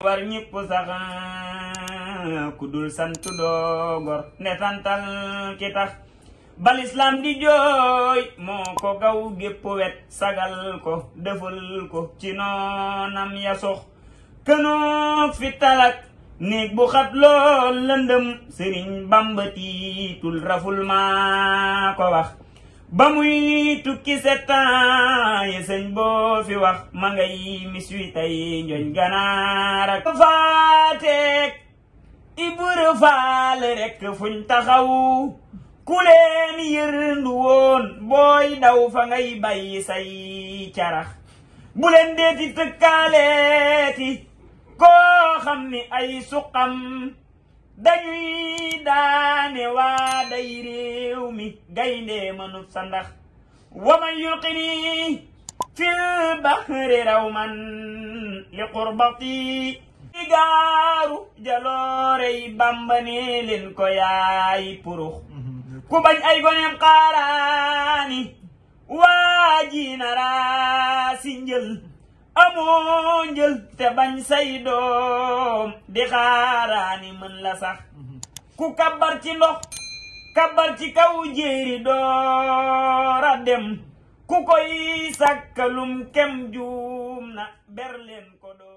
war ñépp sax ku dul sant doo gor ne santal ki tax bal islam di jooy moo ko gaw gépp wet sagal ko defal ko ci noonam ya sox kënoog fi talak néeg bu xat lool lëndëm sëriñ Bamba tiitul raful maa ko wax ba muy tukki settan ye sëñ boo fi wax ma ngay mis wi tey njoñ ganaar ak faateek Ibra Faal rekk fuñ taxaw ku leen yërndu woon booy daw fa ngay bàyyi say carax bu leen deeti tëkkaaleeti koo xam ni ay suqam dañuy daane waa day réew mi gaynde mënut sa ndax waman yulqini fil bahri rawman li qurbati igaaru jaloorey Bamba ne leen ko yaay purux ku bañ ay goneem xaaraani waa ji nara si njël amoo njël te bañ say doom di xaaraani mën la sax ku kabar ci ndox kabar ci kaw jéeri doora dem ku koy sàkkalum kem juum na berleen ko doon